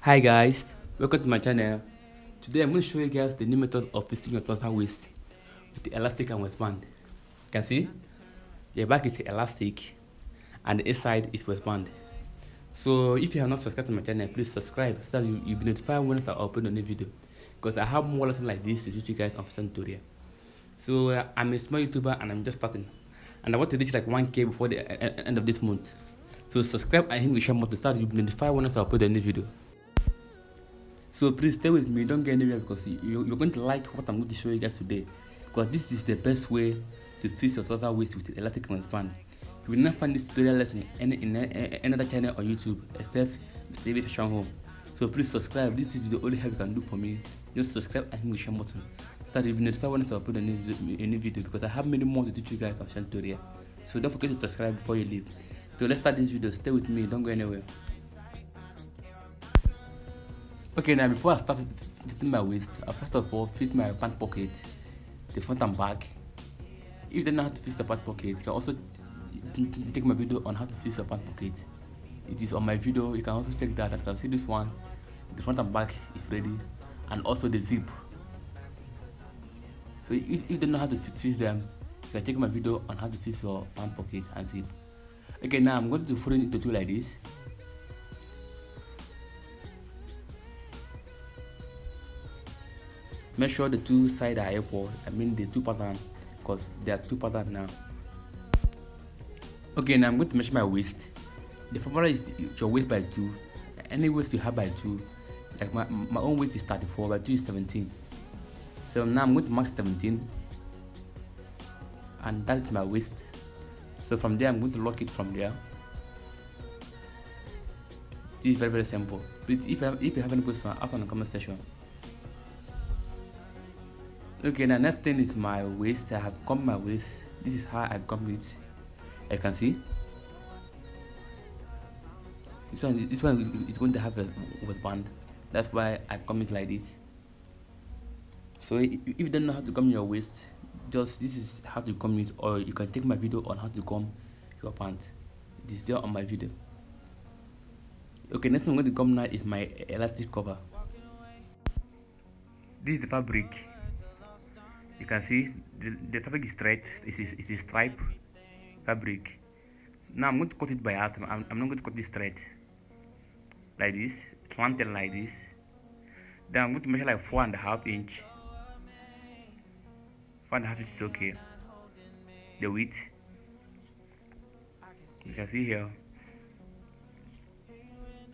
Hi guys, welcome to my channel. Today I'm going to show you guys the new method of fixing your trouser waist with the elastic and waistband. You can see the back is elastic and the inside is waistband. So if you have not subscribed to my channel, please subscribe so that you'll be notified when I upload a new video, because I have more lessons like this to teach you guys on fashion tutorial. So I'm a small YouTuber and I'm just starting, and I want to reach like 1K before the end of this month. So subscribe and hit the share button so that you'll be notified when I upload a new video. So please stay with me, don't get anywhere, because you're going to like what I'm going to show you guys today, because this is the best way to fix your trouser waist with the elastic waistband. You will not find this tutorial lesson in any other channel on YouTube except Mr. Baby Fashion Home. So please subscribe, this is the only help you can do for me. Just subscribe and hit the share button so that you'll be notified when I upload a new video, because I have many more to teach you guys on fashion tutorial. So don't forget to subscribe before you leave. So let's start this video, stay with me, don't go anywhere. Okay, now before I start fitting my waist, I first of all fit my pant pocket, the front and back. If you don't know how to fix the pant pocket, you can also take my video on how to fix your pant pocket. It is on my video, you can also check that. As you can see, this one, the front and back is ready, and also the zip. So if you don't know how to fix them, you can check my video on how to fix your pant pocket and zip. Okay, now I'm going to fold it into two like this. Make sure the two sides are equal. I mean the two patterns, because there are two patterns now. Okay, now I'm going to measure my waist. The formula is your waist by 2. Any waist you have by 2. Like my own waist is 34, by 2 is 17. So now I'm going to mark 17, and that's my waist. So from there I'm going to lock it from there. This is very simple. But if you have any question, ask in the comment section. Okay, now next thing is my waist. I have combed my waist. This is how I comb it. I can see this one is going to have a waistband. That's why I comb it like this. So if you don't know how to comb your waist, just this is how to comb it, or you can take my video on how to comb your pants. It is there on my video. Okay, next thing I'm going to comb now is my elastic cover. This is the fabric. You can see the fabric is straight. It's a stripe fabric. Now I'm going to cut it by hand. I'm not going to cut it straight like this, slanted like this. Then I'm going to measure like 4.5 inch. 4.5 inch is okay. The width, you can see here.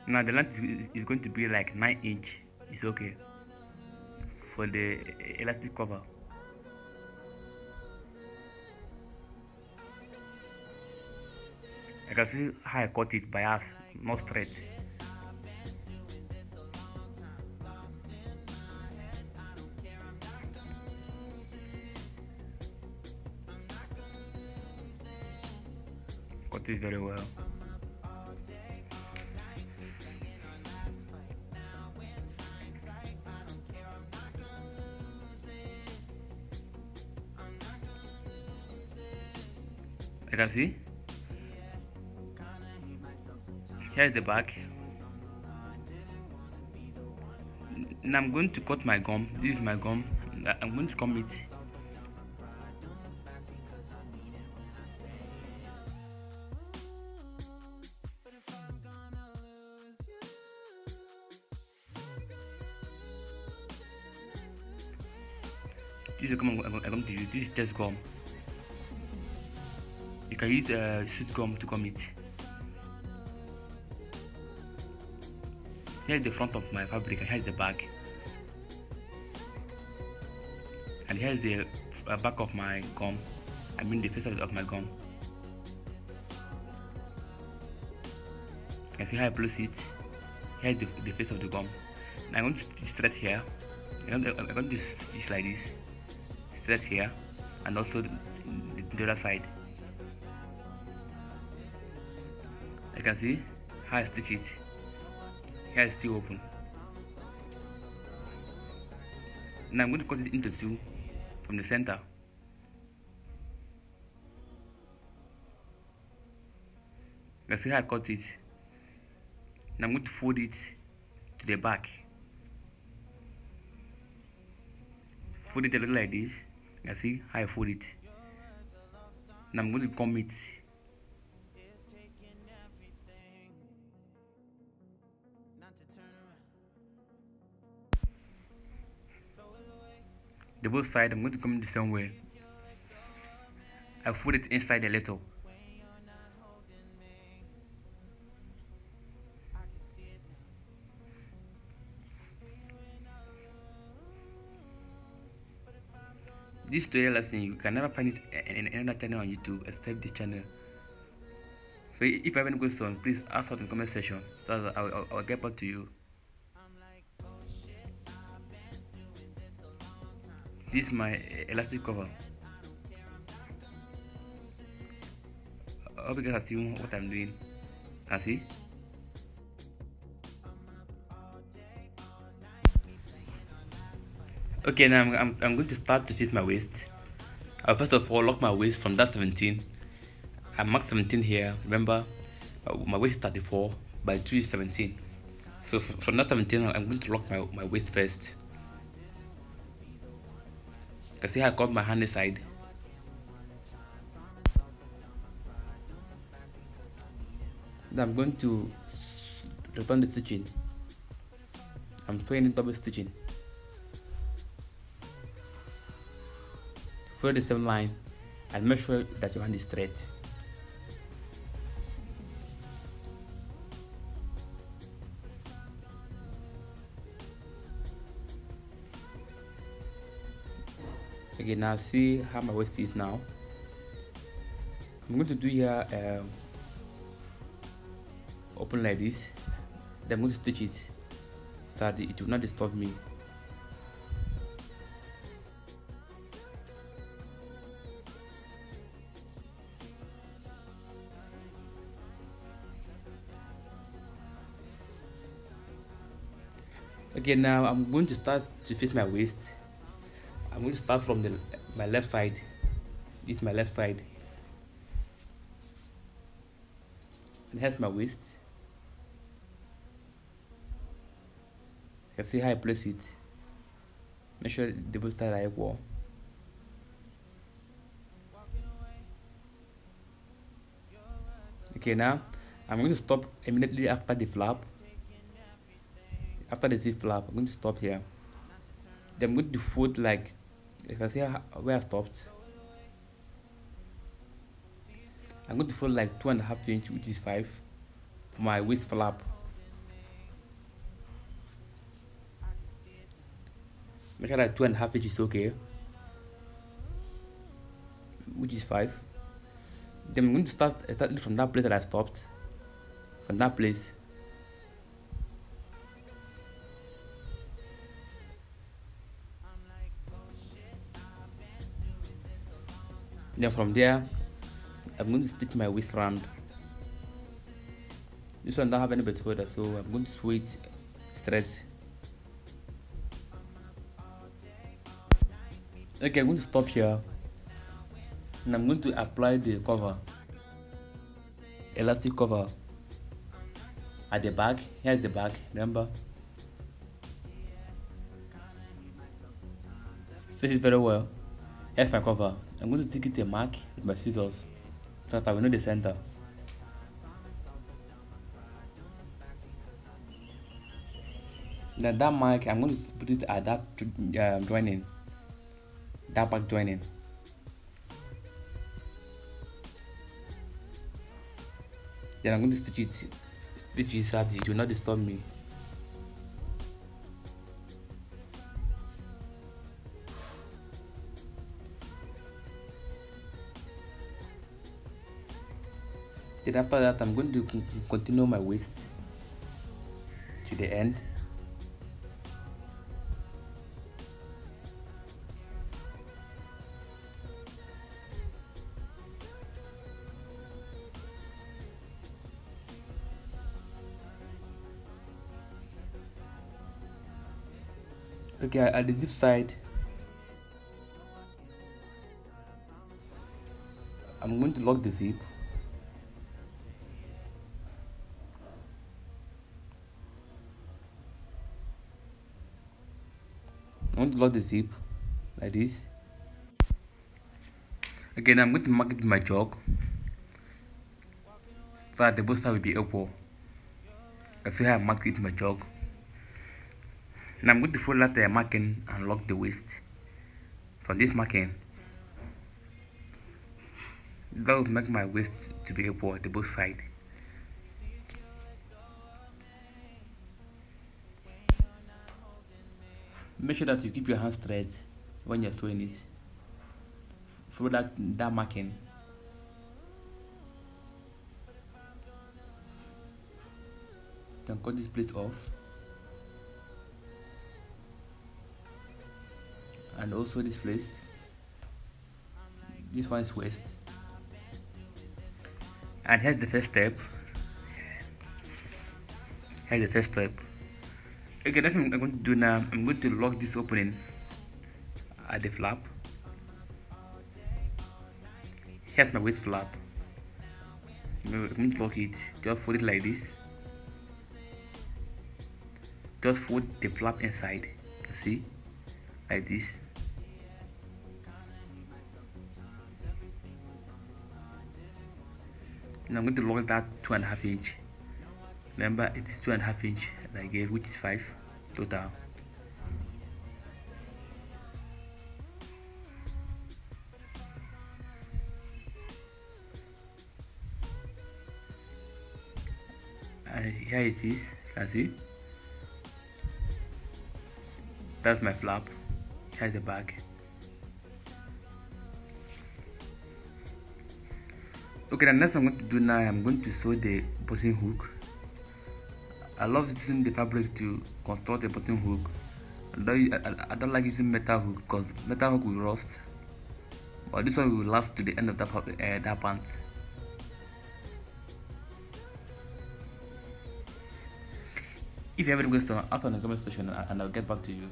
Now the length is going to be like 9 inch. It's okay for the elastic cover. I can see how I cut it by hand, not straight. Cut it very well. I can see. Here's the back. Now I'm going to cut my gum. This is my gum. I'm going to comb it. This is the gum I'm going to use. This is just gum. You can use sweet gum to comb it. Here's the front of my fabric, and here's the back, and here's the back of my gum. I mean the face of my gum. You can see how I place it. Here's the face of the gum. Now I'm going to straight here. I'm going to stitch like this, straight here, and also the other side. I can see how I stitch it. Here is still open. Now I'm going to cut it into 2 from the center. You see how I cut it. Now I'm going to fold it to the back. Fold it a little like this. You can see how I fold it. Now I'm going to comb it. The both side, I'm going to come the same way. I fold it inside a little. This tutorial lesson, you can never find it in another channel on YouTube except this channel. So if you have any question, please ask out in the comment section so that I'll get back to you. This is my elastic cover. I hope you guys are seeing what I'm doing. Can see? Okay, now I'm going to start to fit my waist. I'll first of all lock my waist from that 17. I mark 17 here. Remember, my waist is 34, by 2 is 17. So from that 17, I'm going to lock my waist first. You can see how I got my hand inside. Then I'm going to return the stitching. I'm throwing in double stitching. Follow the same line and make sure that your hand is straight. Okay, now see how my waist is now. I'm going to do here open like this. Then I'm going to stitch it so that it will not disturb me. Okay, now I'm going to start to fit my waist. I'm going to start from my left side. This is my left side. And here's my waist. You can see how I place it. Make sure the both sides are equal. Okay, now I'm going to stop immediately after the flap. After the zip flap, I'm going to stop here. Then I'm going to fold like, you can see where I stopped. I'm going to fold like 2.5 inch, which is 5, for my waist flap. Make sure that 2.5 inch is okay, which is 5. Then I'm going to start exactly from that place that I stopped. From that place. Then from there, I'm going to stitch my waist round. This one don't have any belt holder, so I'm going to sew it straight. Okay, I'm going to stop here, and I'm going to apply the cover, elastic cover at the back. Here's the back, remember. This is very well. Here's my cover. I'm going to take it a mark with my scissors so that I will know the center. Then that mark, I'm going to put it at that joining, that back joining. Then I'm going to stitch it so that it will not disturb me. Then after that, I'm going to continue my waist to the end. Okay, at the zip side, I'm going to lock the zip. I want to lock the zip like this. Again, I'm going to mark it with my chalk so that the both sides will be equal. You see how I marked it with my chalk. Now I'm going to follow that marking and lock the waist. From this marking, that will make my waist to be equal at the both sides. Make sure that you keep your hands straight when you're sewing it. Follow that marking. You can cut this place off. And also this place. This one is waist. And here's the first step. Here's the first step. Okay, that's what I'm going to do now. I'm going to lock this opening at the flap. Here's my waist flap. I'm going to lock it. Just fold it like this. Just fold the flap inside. See? Like this. Now I'm going to lock that 2.5 inch. Remember, it is 2.5 inch that I gave, which is 5 total. And here it is. You can see. That's my flap. Here's the back. Okay, the next I'm going to do now, I'm going to sew the button hook. I love using the fabric to construct a button hook. I don't like using metal hook because metal hook will rust. But this one will last to the end of that pant. If you have any question, ask in the comment section and I'll get back to you.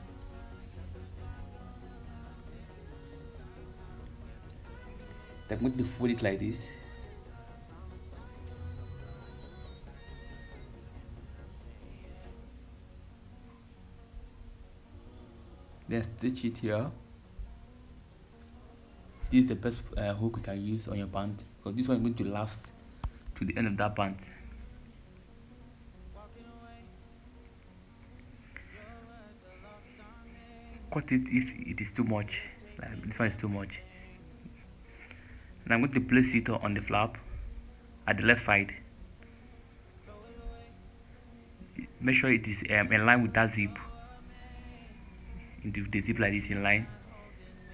I'm going to fold it like this. Then stitch it here. This is the best hook you can use on your pant because this one is going to last to the end of that pant. Cut it if it is too much. Like this one is too much. And I'm going to place it on the flap at the left side. Make sure it is in line with that zip. Into the zip like this in line.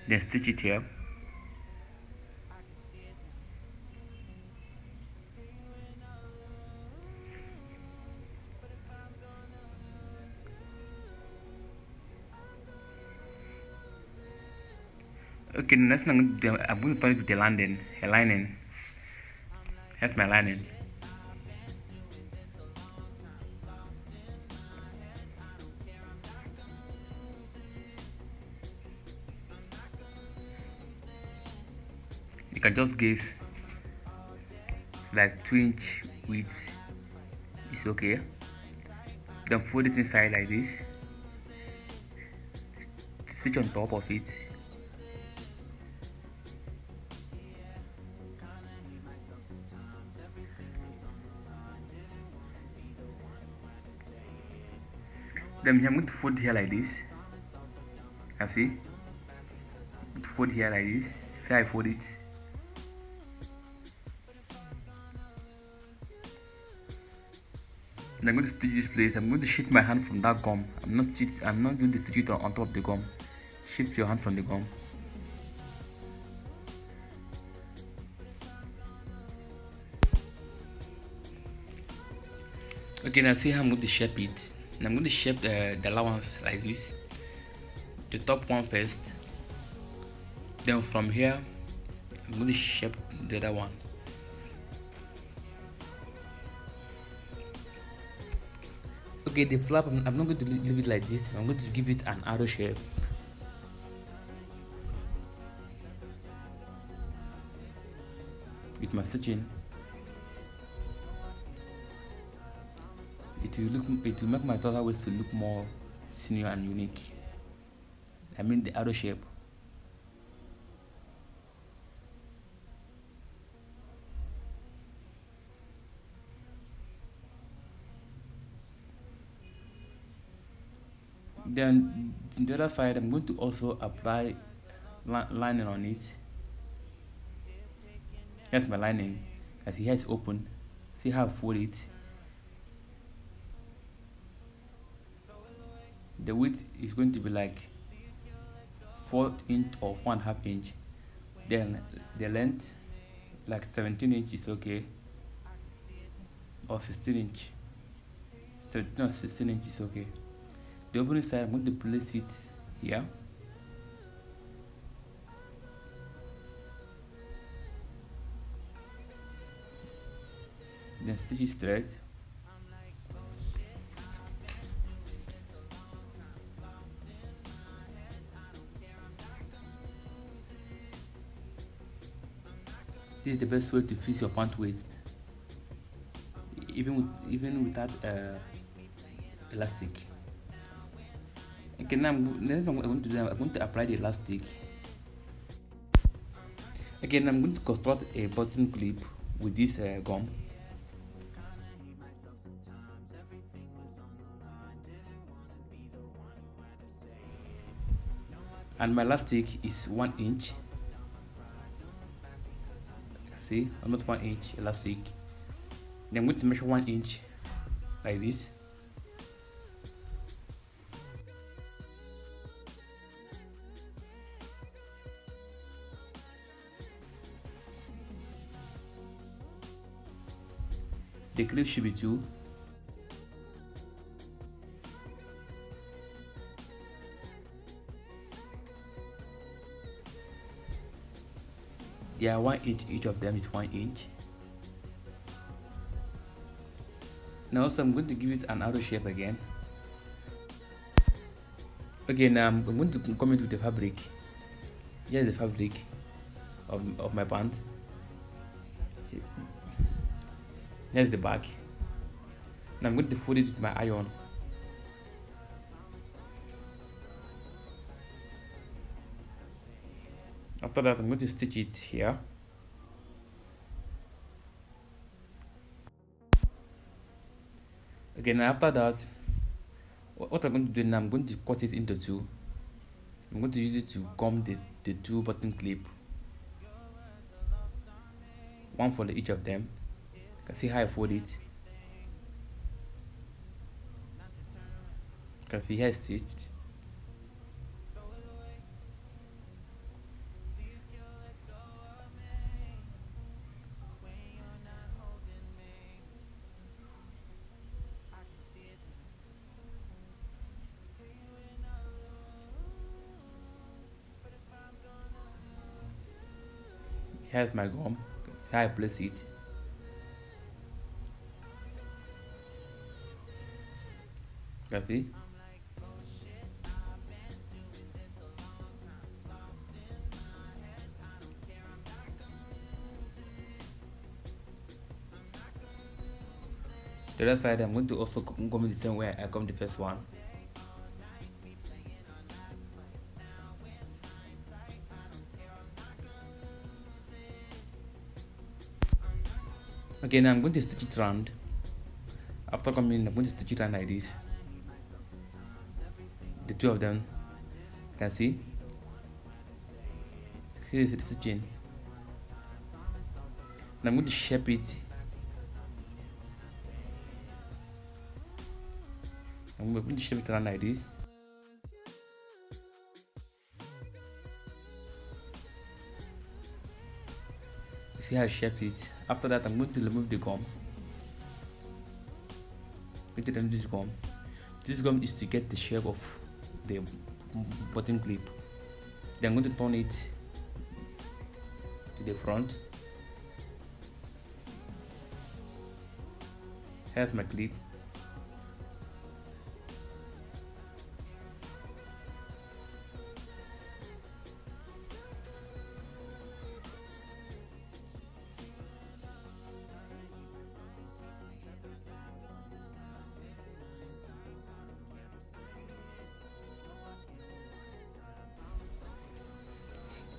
Then stitch it here. Okay, the next thing I'm going to turn it with the lining. That's my lining. You can just give like 2-inch width. It's okay. Then fold it inside like this. Stitch on top of it. Then I'm going to fold here like this. You see? Fold here like this. See how I fold it. Then I'm going to stitch this place. I'm going to shift my hand from that gum. I'm not going to stitch it on top of the gum. Shift your hand from the gum. Okay, now see how I'm going to shape it. I'm going to shape the allowance like this. The top one first. Then from here, I'm going to shape the other one. Okay, the flap, I'm not going to leave it like this. I'm going to give it an arrow shape. With my stitching. It will make my total waist to look more senior and unique. I mean the arrow shape. Then the other side, I'm going to also apply lining on it. Here's my lining. As here it's open. See how I fold it. The width is going to be like 4 inch or 4.5 inch. Then the length, like 17 inch is okay, or 16 inch. 17 or 16 inch is okay. The opening side, I'm going to place it here. Then stitch it straight. This is the best way to fix your pant waist, even without elastic. Okay, now next thing I'm going to do, I'm going to apply the elastic. Again, I'm going to construct a button clip with this gum. And my elastic is 1 inch. See, almost 1 inch elastic. Then I'm going to measure 1 inch like this. The clip should be 2. They are 1 inch, each of them is 1 inch. Now also I'm going to give it an arrow shape again. Okay, now I'm going to come into the fabric. Here's the fabric of my pant. Here's the back. Now I'm going to fold it with my iron. After that, I'm going to stitch it here. Okay, now after that, what I'm going to do now, I'm going to cut it into 2. I'm going to use it to gum the 2 button clip. One for each of them. You can see how I fold it. You can see here it's stitched. Here's my gum. See how I place it. You can see. The other side, I'm going to also gum the same way I gummed the first one. Okay, now I'm going to stitch it round. After coming, I'm going to stitch it round like this. The 2 of them, you can see. See the stitching. Now I'm going to shape it. I'm going to shape it around like this. See how I shape it. After that, I'm going to remove the gum. I'm going to remove this gum. This gum is to get the shape of the button clip. Then I'm going to turn it to the front. Here's my clip.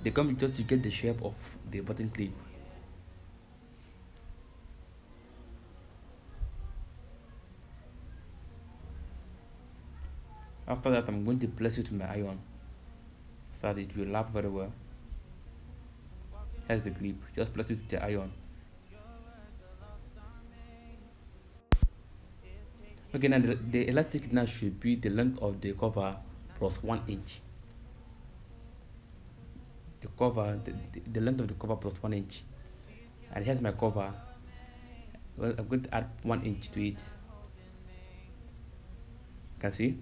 they come just to get the shape of the button clip. After that, I'm going to place it with my iron so that it will lap very well. Here's the clip, just place it with the iron. Okay, now the elastic now should be the length of the cover plus 1 inch. The length of the cover plus 1 inch. And here's my cover. Well, I'm going to add 1 inch to it. You can see.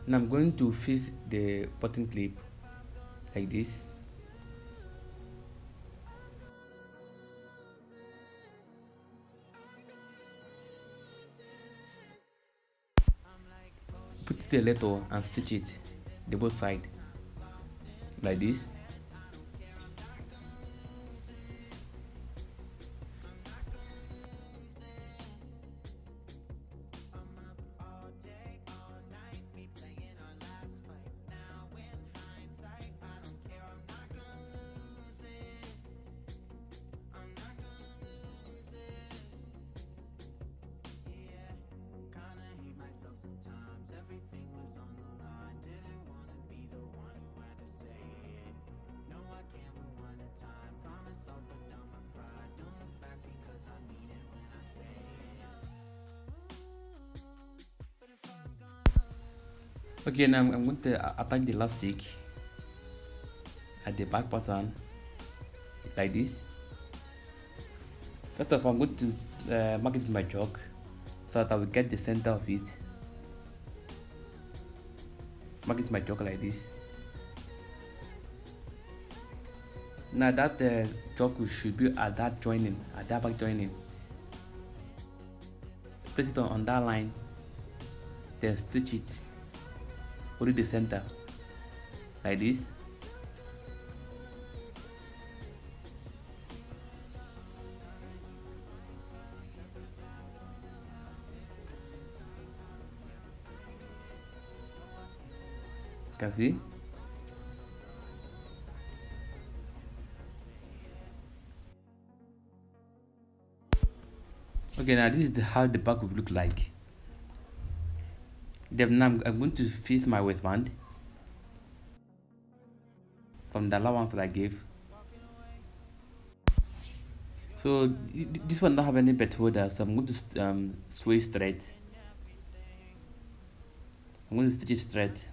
Now I'm going to fix the button clip like this. Put the letter and stitch it the both side like this. Sometimes everything was on the line. Didn't want to be the one who had to say it. No, I can't rewind the time. Promise I'll put down my pride. Don't look back because I mean it when I say it. Okay, now I'm going to attach the elastic at the back pattern like this. First of all, I'm going to mark it with my chalk so that I will get the center of it. Mark it with my chalk like this. Now that chalk should be at that joining, at that back joining. Place it on that line, then stitch it only the center like this. You can see. Okay, now this is how the back will look like. Then now I'm going to fix my waistband from the allowance that I gave. So this one don't have any belt holder, so I'm going to sew it straight. I'm going to stitch it straight.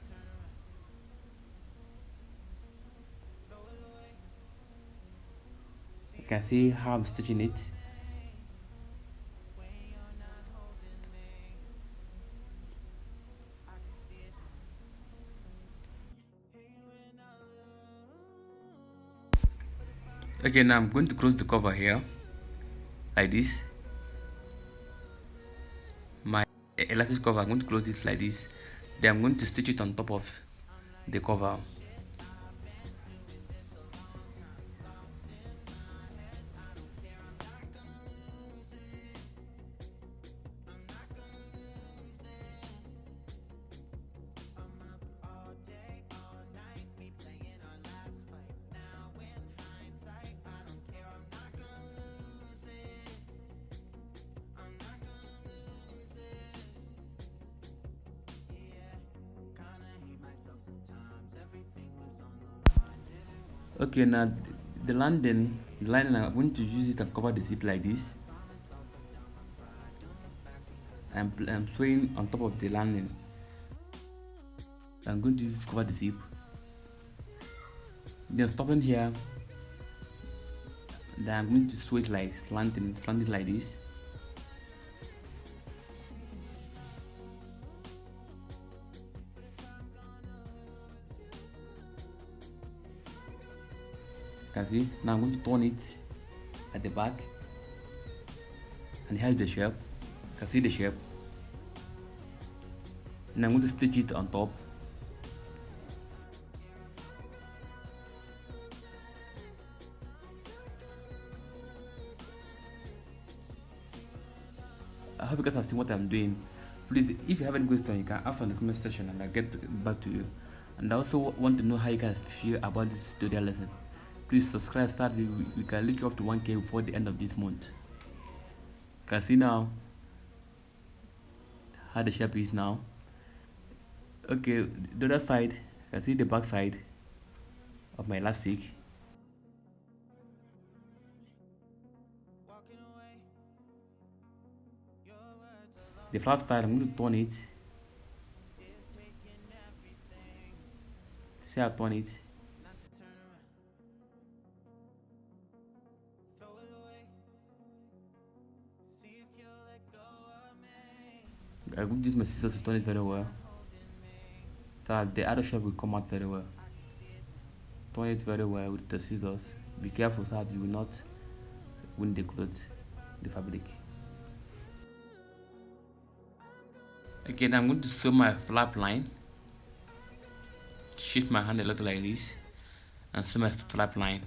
You can see how I'm stitching it. Okay, now I'm going to close the cover here like this. My elastic cover, I'm going to close it like this. Then I'm going to stitch it on top of the cover. Okay, now the lining I'm going to use it and cover the zip like this. I'm sewing on top of the lining. I'm going to use it to cover the zip. Then stopping here. Then I'm going to sew it like slanting like this. Can see. Now I'm going to turn it at the back, and here's the shape. Can see the shape. And I'm going to stitch it on top. I hope you guys have seen what I'm doing. Please, if you have any question, you can ask on the comment section and I'll get back to you. and I also want to know how you guys feel about this tutorial lesson. Please subscribe so that we can reach up to 1K before the end of this month. You can see now how the shape is now. Okay, the other side, you can see the back side of my elastic. The flap side, I'm going to turn it. See how I turn it. I will use my scissors to turn it very well, so that the other shape will come out very well. Turn it very well with the scissors. Be careful so that you will not wound the clothes, the fabric. Again, I'm going to sew my flap line. Shift my hand a little like this and sew my flap line.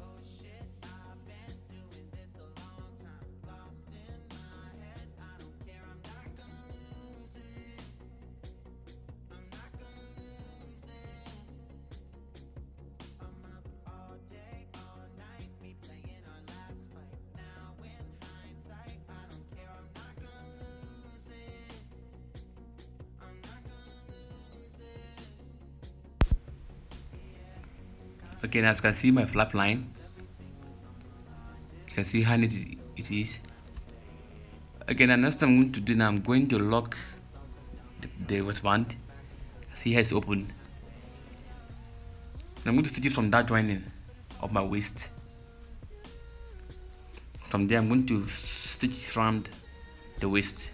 Okay, now as you can see my flap line, you can see how neat it is. Okay, now next thing I'm going to do now, I'm going to lock the waistband. See how it's open. I'm going to stitch it from that joining of my waist. From there, I'm going to stitch it around the waist.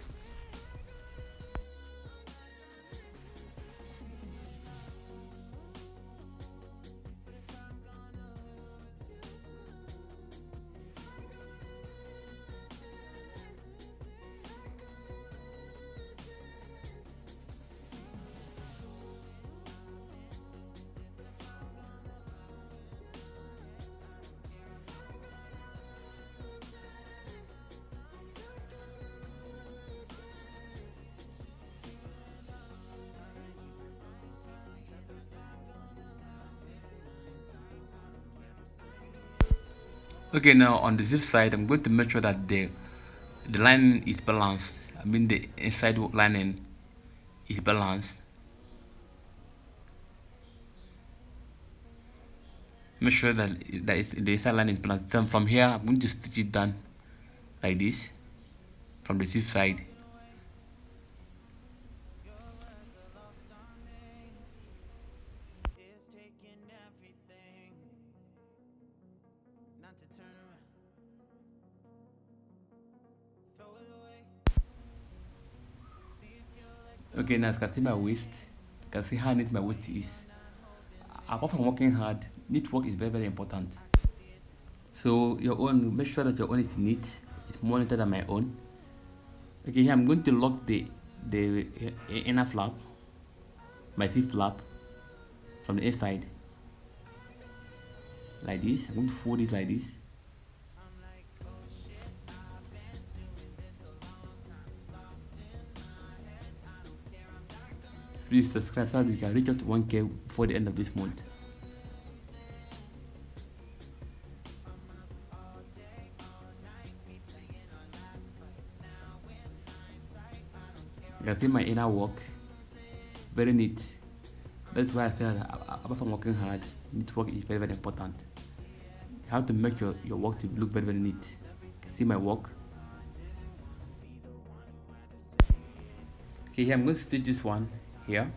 Okay, now on the zip side, I'm going to make sure that the lining is balanced. I mean the inside lining is balanced. Make sure that the inside lining is balanced. So from here, I'm going to stitch it down like this from the zip side. Okay, now as you can see my waist, you can see how neat my waist is. Apart from working hard, neat work is very important. So your own, make sure that your own is neat, it's more neater than my own. Okay, here I'm going to lock the inner flap, my zip flap, from the inside, like this. I'm going to fold it like this. Please subscribe so that we can reach out to 1K before the end of this month. You can see my inner work, very neat. That's why I said apart from working hard, neat work is very important. You have to make your work to look very neat. You can see my work. Okay, here I'm going to stitch this one here.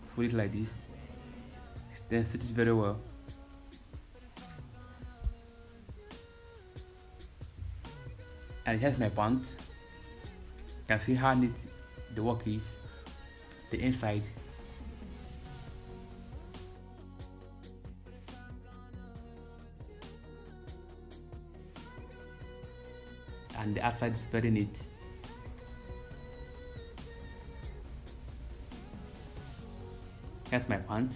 Fold it like this, then stitch it very well. And here's my pant. You can see how neat the work is, the inside. And the outside is very neat. Here's my pants.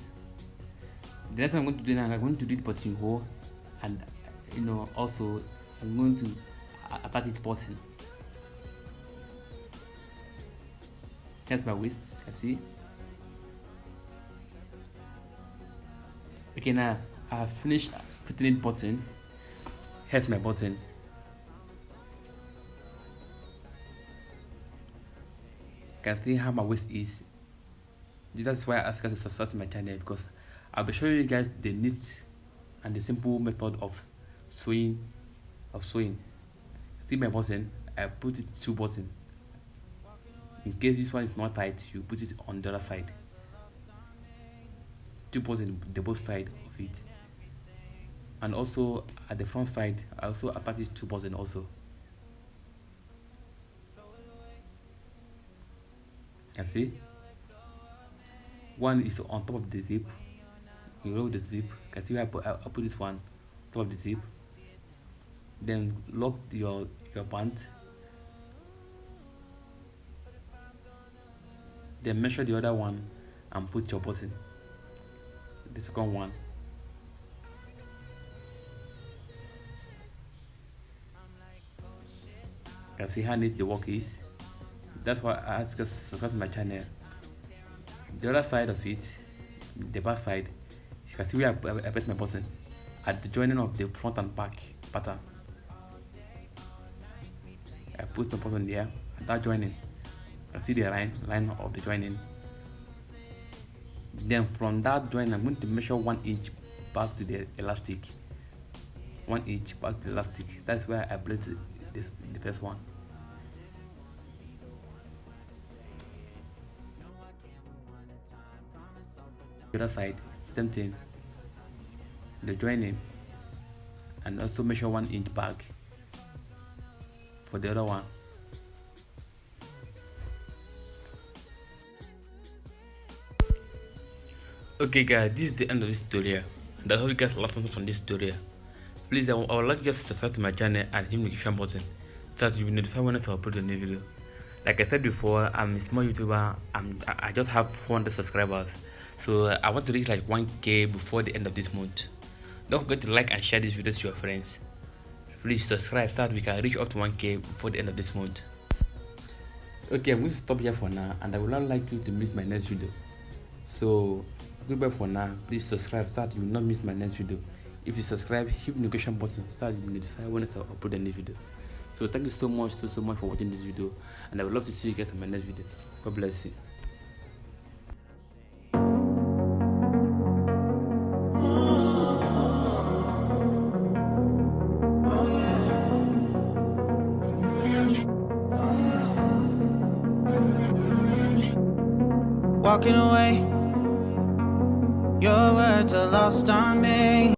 The next thing I'm going to do now, I'm going to do the buttonhole, and also I'm going to attach it button. Here's my waist, you can see. Okay, now I've finished putting in button. Here's my button. You can see how my waist is. That's why I ask you to subscribe to my channel, because I'll be showing you guys the neat and the simple method of sewing. See my button? I put it 2 buttons. In case this one is not tight, you put it on the other side. 2 buttons the both side of it. And also at the front side, I also attach 2 buttons also. You see? One is on top of the zip. You roll the zip. You can see where I put this one on top of the zip. Then lock your pant. Then measure the other one and put your button. The second one. You can see how neat the work is. That's why I ask you to subscribe to my channel. The other side of it, the back side, you can see where I place my button at the joining of the front and back pattern. I put the button there at that joining. I see the line of the joining. Then from that joining, I'm going to measure 1 inch back to the elastic. 1 inch back to the elastic. That's where I place the first one. The other side, same thing. The joining, and also measure 1 inch back for the other one. Okay guys, this is the end of this tutorial. That's all you guys learned from this tutorial. Please, I would like you to subscribe to my channel and hit the notification button so that you'll be notified when I upload a new video. Like I said before, I'm a small YouTuber. I just have 400 subscribers, so I want to reach like 1K before the end of this month. Don't forget to like and share this video to your friends. Please subscribe so that we can reach up to 1K before the end of this month. Okay, I'm going to stop here for now, and I would not like you to miss my next video. So goodbye for now. Please subscribe so that you will not miss my next video. If you subscribe, hit the notification button so that you will be notified when I upload a new video. So thank you so much for watching this video, and I would love to see you guys in my next video. God bless you. Walking away, your words are lost on me.